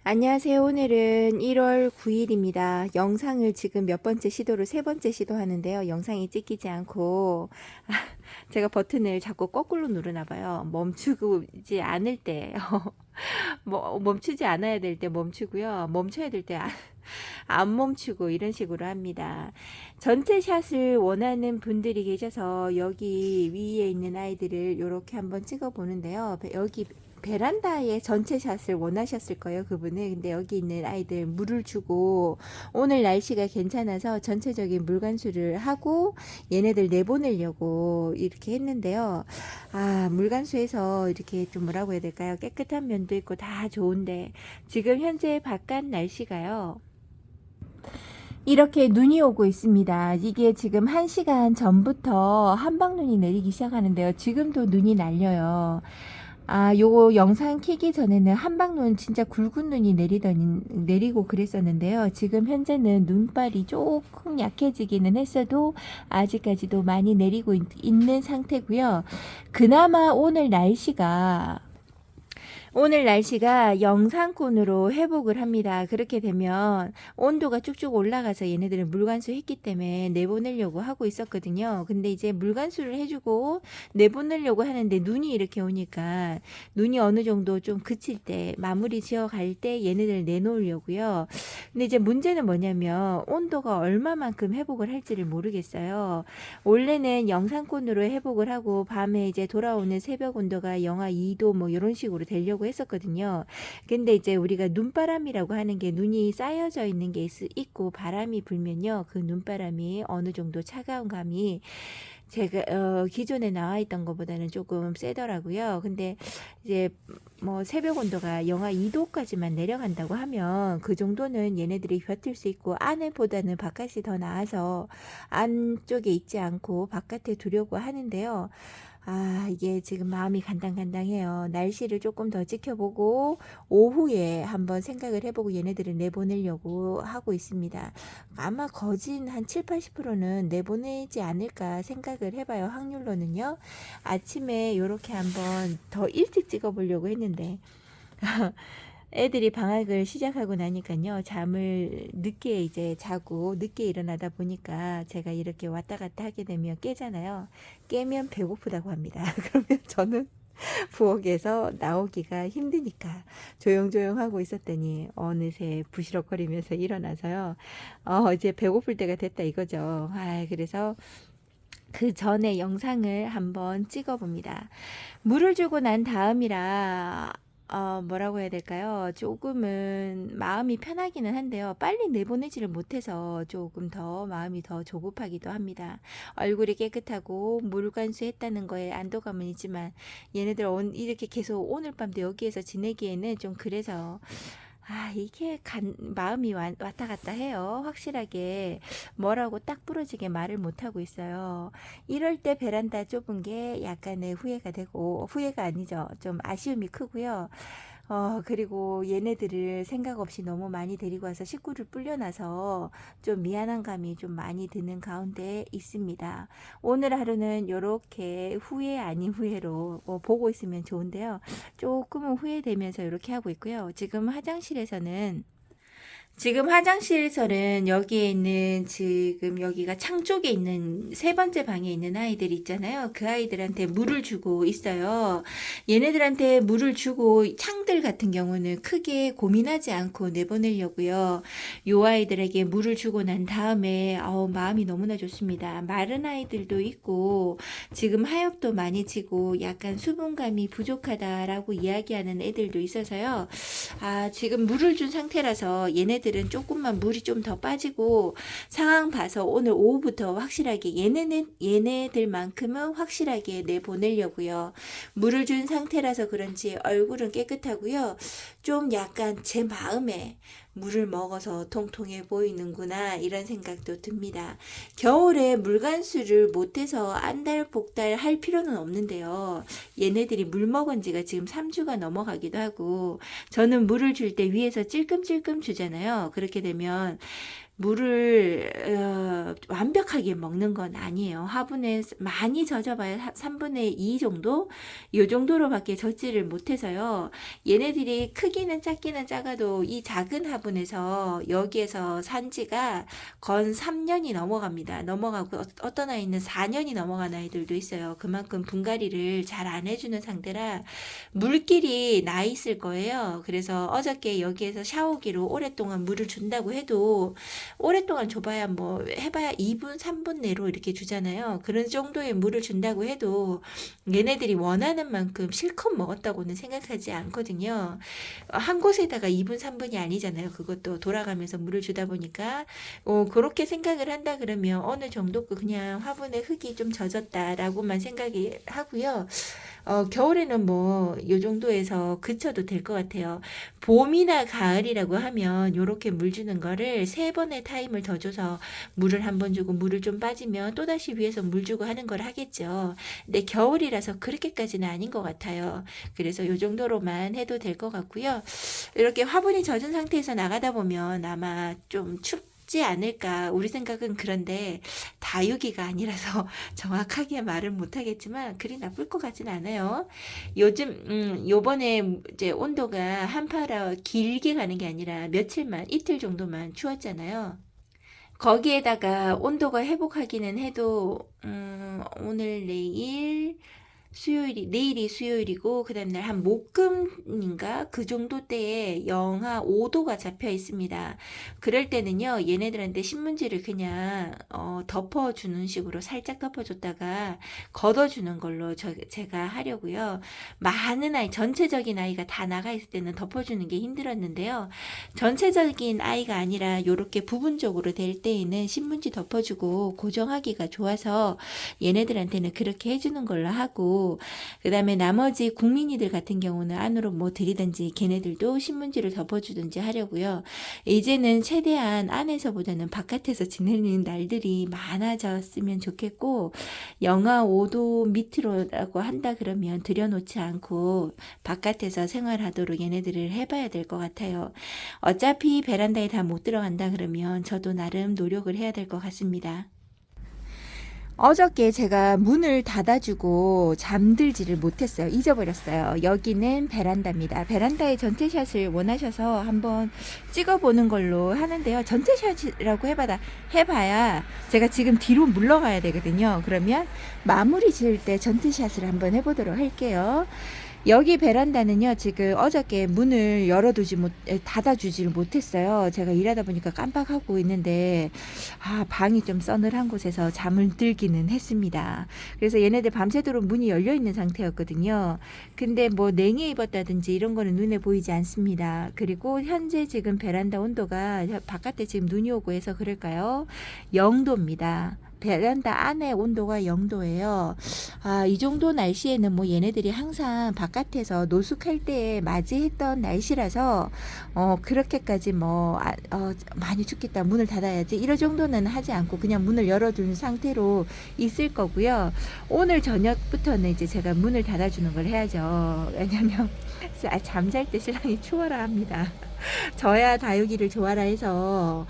안녕하세요. 오늘은 1월 9일입니다. 영상을 지금 몇 번째 시도로 세 번째 시도하는데요. 영상이 찍히지 않고 제가 버튼을 자꾸 거꾸로 누르나 봐요. 멈추지 않을 때 멈추지 않아야 될 때 멈추고요. 멈춰야 될 때 안 멈추고 이런 식으로 합니다. 전체 샷을 원하는 분들이 계셔서 여기 위에 있는 아이들을 이렇게 한번 찍어 보는데요. 여기 베란다에 전체 샷을 원하셨을 거예요, 그분은. 근데 여기 있는 아이들 물을 주고 오늘 날씨가 괜찮아서 전체적인 물관수를 하고 얘네들 내보내려고 이렇게 했는데요. 물관수에서 이렇게 좀 뭐라고 해야 될까요? 깨끗한 면도 있고 다 좋은데 지금 현재 바깥 날씨가요. 이렇게 눈이 오고 있습니다. 이게 지금 1시간 전부터 한방눈이 내리기 시작하는데요. 지금도 눈이 날려요. 요거 영상 키기 전에는 한방눈 진짜 굵은 눈이 내리고 그랬었는데요. 지금 현재는 눈발이 조금 약해지기는 했어도 아직까지도 많이 내리고 있는 상태고요. 그나마 오늘 날씨가 영상권으로 회복을 합니다. 그렇게 되면 온도가 쭉쭉 올라가서 얘네들은 물관수 했기 때문에 내보내려고 하고 있었거든요. 근데 이제 물관수를 해주고 내보내려고 하는데 눈이 이렇게 오니까 눈이 어느 정도 좀 그칠 때 마무리 지어 갈 때 얘네들 내놓으려고요. 근데 이제 문제는 뭐냐면 온도가 얼마만큼 회복을 할지를 모르겠어요. 원래는 영상권으로 회복을 하고 밤에 이제 돌아오는 새벽 온도가 영하 2도 뭐 이런 식으로 되려고 했었거든요. 근데 이제 우리가 눈바람이라고 하는 게 눈이 쌓여져 있는 게 있고 바람이 불면요. 그 눈바람이 어느 정도 차가운 감이 제가 기존에 나와 있던 것보다는 조금 세더라고요. 근데 이제 뭐 새벽 온도가 영하 2도까지만 내려간다고 하면 그 정도는 얘네들이 버틸 수 있고 안에보다는 바깥이 더 나아서 안쪽에 있지 않고 바깥에 두려고 하는데요. 이게 지금 마음이 간당간당해요. 날씨를 조금 더 지켜보고 오후에 한번 생각을 해보고 얘네들을 내보내려고 하고 있습니다. 아마 거진 한 7, 80%는 내보내지 않을까 생각을 해봐요. 확률로는요. 아침에 이렇게 한번 더 일찍 찍어보려고 했는데 애들이 방학을 시작하고 나니까요. 잠을 늦게 이제 자고 늦게 일어나다 보니까 제가 이렇게 왔다 갔다 하게 되면 깨잖아요. 깨면 배고프다고 합니다. 그러면 저는 부엌에서 나오기가 힘드니까 조용조용 하고 있었더니 어느새 부시럭거리면서 일어나서요. 이제 배고플 때가 됐다 이거죠. 그래서 그 전에 영상을 한번 찍어 봅니다. 물을 주고 난 다음이라 뭐라고 해야 될까요? 조금은 마음이 편하기는 한데요. 빨리 내보내지를 못해서 조금 더 마음이 더 조급하기도 합니다. 얼굴이 깨끗하고 물관수했다는 거에 안도감은 있지만 얘네들 이렇게 계속 오늘 밤도 여기에서 지내기에는 좀 그래서 이게 마음이 왔다 갔다 해요. 확실하게 뭐라고 딱 부러지게 말을 못하고 있어요. 이럴 때 베란다 좁은 게 약간의 후회가 되고, 후회가 아니죠. 좀 아쉬움이 크고요. 그리고 얘네들을 생각 없이 너무 많이 데리고 와서 식구를 불려놔서 좀 미안한 감이 좀 많이 드는 가운데 있습니다. 오늘 하루는 이렇게 후회 아닌 후회로 보고 있으면 좋은데요. 조금은 후회되면서 이렇게 하고 있고요. 지금 화장실에서는 여기에 있는 지금 여기가 창 쪽에 있는 세 번째 방에 있는 아이들 있잖아요. 그 아이들한테 물을 주고 있어요. 얘네들한테 물을 주고 창들 같은 경우는 크게 고민하지 않고 내보내려고요. 요 아이들에게 물을 주고 난 다음에 마음이 너무나 좋습니다. 마른 아이들도 있고 지금 하엽도 많이 지고 약간 수분감이 부족하다라고 이야기하는 애들도 있어서요. 지금 물을 준 상태라서 얘네들은 조금만 물이 좀 더 빠지고 상황 봐서 오늘 오후부터 확실하게 얘네들만큼은 확실하게 내보내려고요. 물을 준 상태라서 그런지 얼굴은 깨끗하고요. 좀 약간 제 마음에 물을 먹어서 통통해 보이는구나 이런 생각도 듭니다. 겨울에 물관수를 못해서 안달복달 할 필요는 없는데요. 얘네들이 물 먹은 지가 지금 3주가 넘어가기도 하고 저는 물을 줄 때 위에서 찔끔찔끔 주잖아요. 그렇게 되면 물을 완벽하게 먹는 건 아니에요. 화분에 많이 젖어봐야 3분의 2 정도? 이 정도로밖에 젖지를 못해서요. 얘네들이 크기는 작기는 작아도 이 작은 화분에서 여기에서 산지가 건 3년이 넘어갑니다. 넘어가고 어떤 아이는 4년이 넘어간 아이들도 있어요. 그만큼 분갈이를 잘 안 해주는 상태라 물길이 나 있을 거예요. 그래서 어저께 여기에서 샤워기로 오랫동안 물을 준다고 해도 오랫동안 줘봐야 뭐 해봐야 2분, 3분 내로 이렇게 주잖아요. 그런 정도의 물을 준다고 해도 얘네들이 원하는 만큼 실컷 먹었다고는 생각하지 않거든요. 한 곳에다가 2분, 3분이 아니잖아요. 그것도 돌아가면서 물을 주다 보니까 그렇게 생각을 한다 그러면 어느 정도 그냥 화분에 흙이 좀 젖었다라고만 생각이 하고요. 겨울에는 뭐 요 정도에서 그쳐도 될 것 같아요. 봄이나 가을이라고 하면 요렇게 물 주는 거를 3번의 타임을 더 줘서 물을 한 번 주고 물을 좀 빠지면 또다시 위에서 물 주고 하는 걸 하겠죠. 근데 겨울이라서 그렇게까지는 아닌 것 같아요. 그래서 요 정도로만 해도 될 것 같고요. 이렇게 화분이 젖은 상태에서 나가다 보면 아마 좀 춥지 않을까 우리 생각은 그런데 다육이가 아니라서 정확하게 말을 못하겠지만 그리 나쁠 것 같진 않아요. 요번에 이제 온도가 한파라 길게 가는 게 아니라 며칠만 이틀 정도만 추웠잖아요. 거기에다가 온도가 회복하기는 해도 오늘 내일 수요일이 내일이 수요일이고 그다음 날 한 목금인가 그 정도 때에 영하 5도가 잡혀 있습니다. 그럴 때는요 얘네들한테 신문지를 그냥 덮어주는 식으로 살짝 덮어줬다가 걷어주는 걸로 제가 하려고요. 많은 아이 전체적인 아이가 다 나가 있을 때는 덮어주는 게 힘들었는데요. 전체적인 아이가 아니라 요렇게 부분적으로 될 때에는 신문지 덮어주고 고정하기가 좋아서 얘네들한테는 그렇게 해주는 걸로 하고 그 다음에 나머지 국민이들 같은 경우는 안으로 뭐 들이든지 걔네들도 신문지를 덮어주든지 하려고요. 이제는 최대한 안에서보다는 바깥에서 지내는 날들이 많아졌으면 좋겠고 영하 5도 밑으로라고 한다 그러면 들여놓지 않고 바깥에서 생활하도록 얘네들을 해봐야 될 것 같아요. 어차피 베란다에 다 못 들어간다 그러면 저도 나름 노력을 해야 될 것 같습니다. 어저께 제가 문을 닫아주고 잠들지를 못했어요. 잊어버렸어요. 여기는 베란다입니다. 베란다의 전체샷을 원하셔서 한번 찍어보는 걸로 하는데요. 전체샷이라고 해봐야 제가 지금 뒤로 물러가야 되거든요. 그러면 마무리 지을 때 전체샷을 한번 해보도록 할게요. 여기 베란다는요 지금 어저께 문을 닫아주지를 못했어요. 제가 일하다 보니까 깜빡하고 있는데 방이 좀 서늘한 곳에서 잠을 들기는 했습니다. 그래서 얘네들 밤새도록 문이 열려 있는 상태였거든요. 근데 뭐 냉해 입었다든지 이런 거는 눈에 보이지 않습니다. 그리고 현재 지금 베란다 온도가 바깥에 지금 눈이 오고 해서 그럴까요? 0도입니다. 베란다 안에 온도가 0도예요. 이 정도 날씨에는 뭐 얘네들이 항상 바깥에서 노숙할 때 맞이했던 날씨라서 그렇게까지 많이 춥겠다 문을 닫아야지 이럴 정도는 하지 않고 그냥 문을 열어둔 상태로 있을 거고요. 오늘 저녁부터는 이제 제가 문을 닫아주는 걸 해야죠. 왜냐면 잠잘 때 신랑이 추워라 합니다. 저야 다육이를 좋아라 해서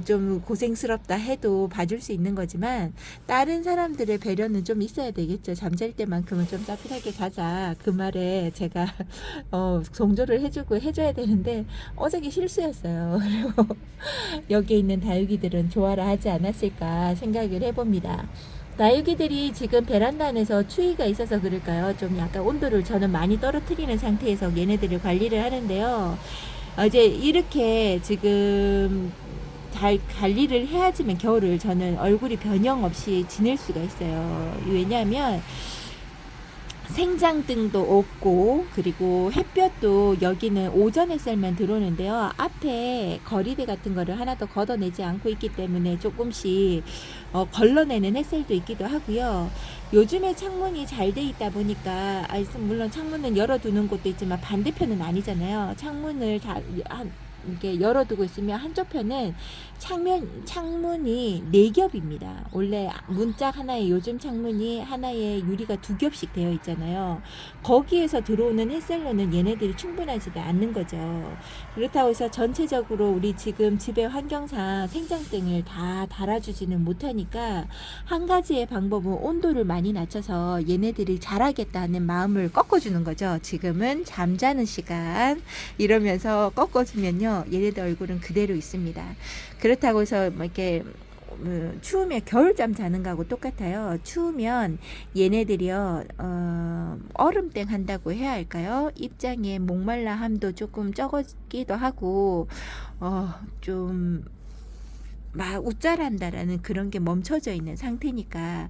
좀 고생스럽다 해도 봐줄 수 있는 거지만 다른 사람들의 배려는 좀 있어야 되겠죠. 잠잘 때만큼은 좀 따뜻하게 자자 그 말에 제가 동조를 해주고 해줘야 되는데 어저께 실수였어요. 그리고 여기에 있는 다육이들은 좋아라 하지 않았을까 생각을 해봅니다. 다육이들이 지금 베란다 안에서 추위가 있어서 그럴까요? 좀 약간 온도를 저는 많이 떨어뜨리는 상태에서 얘네들을 관리를 하는데요. 이제 이렇게 지금 잘 관리를 해야지만 겨울을 저는 얼굴이 변형 없이 지낼 수가 있어요. 왜냐하면 생장등도 없고 그리고 햇볕도 여기는 오전 햇살만 들어오는데요. 앞에 거리대 같은 거를 하나도 걷어내지 않고 있기 때문에 조금씩 걸러내는 햇살도 있기도 하고요. 요즘에 창문이 잘 돼 있다 보니까 물론 창문은 열어두는 곳도 있지만 반대편은 아니잖아요. 창문을 다 이렇게 열어두고 있으면 한쪽 편은 창문이 4겹입니다. 원래 문짝 하나에 요즘 창문이 하나에 유리가 2겹씩 되어 있잖아요. 거기에서 들어오는 햇살로는 얘네들이 충분하지가 않는 거죠. 그렇다고 해서 전체적으로 우리 지금 집의 환경상 생장등을 다 달아주지는 못하니까 한 가지의 방법은 온도를 많이 낮춰서 얘네들이 자라겠다는 마음을 꺾어주는 거죠. 지금은 잠자는 시간 이러면서 꺾어주면요, 얘네들 얼굴은 그대로 있습니다. 그렇다고 해서 뭐 이렇게 추우면 겨울잠 자는 거하고 똑같아요. 추우면 얘네들이요, 얼음땡 한다고 해야 할까요? 입장에 목말라함도 조금 적어지기도 하고, 좀 막 웃잘한다라는 그런 게 멈춰져 있는 상태니까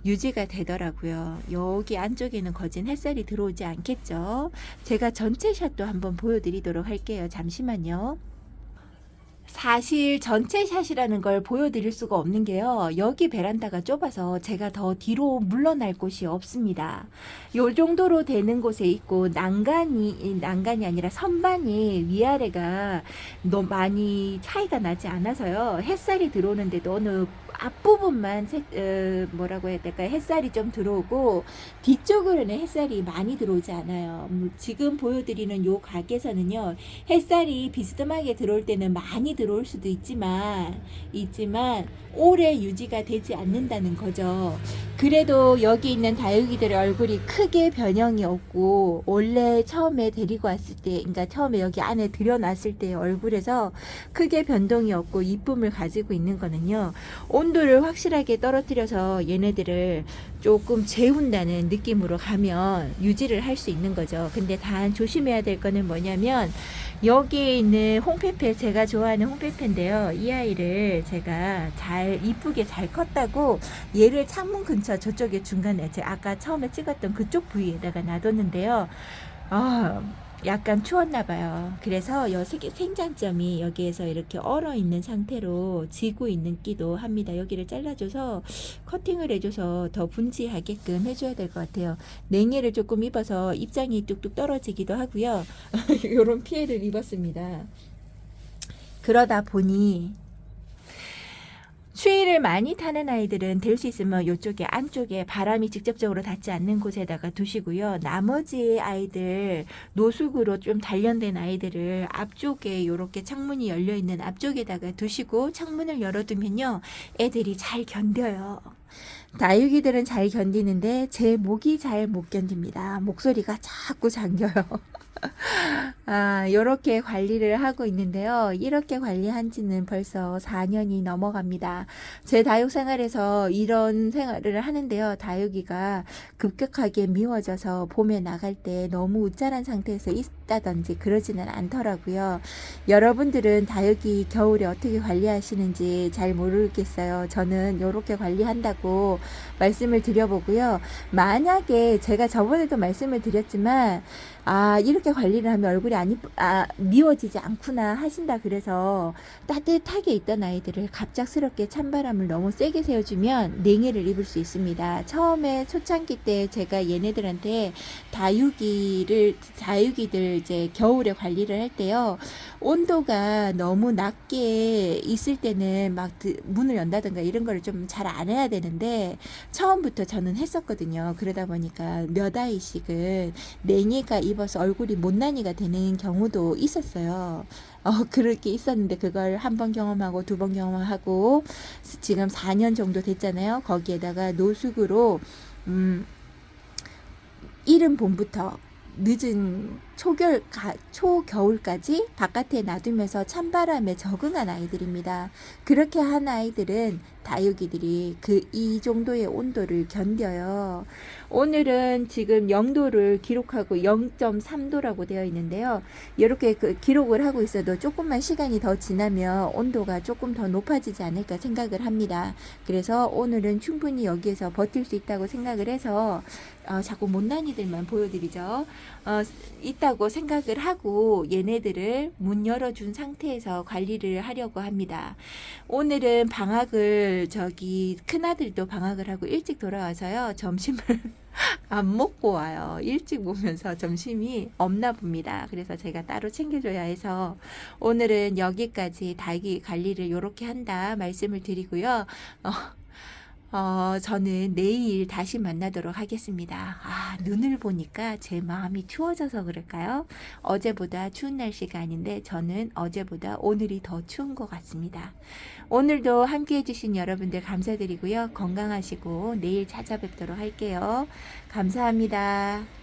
유지가 되더라고요. 여기 안쪽에는 거진 햇살이 들어오지 않겠죠. 제가 전체 샷도 한번 보여드리도록 할게요. 잠시만요. 사실 전체 샷이라는 걸 보여드릴 수가 없는 게요, 여기 베란다가 좁아서 제가 더 뒤로 물러날 곳이 없습니다. 요 정도로 되는 곳에 있고, 난간이 아니라 선반이 위아래가 너무 많이 차이가 나지 않아서요, 햇살이 들어오는데도 어느 앞부분만 뭐라고 해야 될까, 햇살이 좀 들어오고 뒤쪽으로는 햇살이 많이 들어오지 않아요. 지금 보여드리는 요 각에서는요, 햇살이 비스듬하게 들어올 때는 많이 들어올 수도 있지만 오래 유지가 되지 않는다는 거죠. 그래도 여기 있는 다육이들의 얼굴이 크게 변형이 없고, 원래 처음에 데리고 왔을 때, 그러니까 처음에 여기 안에 들여놨을 때의 얼굴에서 크게 변동이 없고 이쁨을 가지고 있는 거는요, 온도를 확실하게 떨어뜨려서 얘네들을 조금 재운다는 느낌으로 가면 유지를 할 수 있는 거죠. 근데 단 조심해야 될 거는 뭐냐면, 여기에 있는 홍페페, 제가 좋아하는 홍페페인데요, 이 아이를 제가 이쁘게 잘 컸다고 얘를 창문 근처 저쪽에 중간에 제가 아까 처음에 찍었던 그쪽 부위에다가 놔뒀는데요, 약간 추웠나 봐요. 그래서 요 생장점이 여기에서 이렇게 얼어 있는 상태로 지고 있는 기도 합니다. 여기를 잘라줘서 커팅을 해줘서 더 분지하게끔 해줘야 될 것 같아요. 냉해를 조금 입어서 입장이 뚝뚝 떨어지기도 하고요. 이런 피해를 입었습니다. 그러다 보니 추위를 많이 타는 아이들은 될 수 있으면 이쪽에 안쪽에 바람이 직접적으로 닿지 않는 곳에다가 두시고요. 나머지 아이들, 노숙으로 좀 단련된 아이들을 앞쪽에 이렇게 창문이 열려 있는 앞쪽에다가 두시고 창문을 열어두면요, 애들이 잘 견뎌요. 다육이들은 잘 견디는데 제 목이 잘 못 견딥니다. 목소리가 자꾸 잠겨요. 요렇게 관리를 하고 있는데요. 이렇게 관리한 지는 벌써 4년이 넘어갑니다. 제 다육 생활에서 이런 생활을 하는데요, 다육이가 급격하게 미워져서 봄에 나갈 때 너무 웃잘한 상태에서 있다든지 그러지는 않더라고요. 여러분들은 다육이 겨울에 어떻게 관리하시는지 잘 모르겠어요. 저는 이렇게 관리한다고 말씀을 드려보고요. 만약에 제가 저번에도 말씀을 드렸지만, 이렇게 관리를 하면 얼굴이 미워지지 않구나 하신다 그래서 따뜻하게 있던 아이들을 갑작스럽게 찬바람을 너무 세게 세워주면 냉해를 입을 수 있습니다. 처음에 초창기 때 제가 얘네들한테 다육이들 이제 겨울에 관리를 할 때요, 온도가 너무 낮게 있을 때는 막 문을 연다든가 이런 거를 좀 잘 안 해야 되는데, 처음부터 저는 했었거든요. 그러다 보니까 몇 아이씩은 냉해가 입어서 얼굴이 못난이가 되는 경우도 있었어요. 그렇게 있었는데 그걸 한 번 경험하고 2번 경험하고 지금 4년 정도 됐잖아요. 거기에다가 노숙으로 이른 봄부터 늦은 초겨울까지 바깥에 놔두면서 찬바람에 적응한 아이들입니다. 그렇게 한 아이들은 다육이들이 이 정도의 온도를 견뎌요. 오늘은 지금 0도를 기록하고 0.3도라고 되어 있는데요. 이렇게 기록을 하고 있어도 조금만 시간이 더 지나면 온도가 조금 더 높아지지 않을까 생각을 합니다. 그래서 오늘은 충분히 여기에서 버틸 수 있다고 생각을 해서 자꾸 못난이들만 보여드리죠. 있다고 생각을 하고 얘네들을 문 열어준 상태에서 관리를 하려고 합니다. 오늘은 방학을 큰아들도 방학을 하고 일찍 돌아와서요, 점심을 안 먹고 와요. 일찍 오면서 점심이 없나 봅니다. 그래서 제가 따로 챙겨줘야 해서 오늘은 여기까지 닭이 관리를 요렇게 한다 말씀을 드리고요. 저는 내일 다시 만나도록 하겠습니다. 눈을 보니까 제 마음이 추워져서 그럴까요? 어제보다 추운 날씨가 아닌데 저는 어제보다 오늘이 더 추운 것 같습니다. 오늘도 함께 해주신 여러분들 감사드리고요. 건강하시고 내일 찾아뵙도록 할게요. 감사합니다.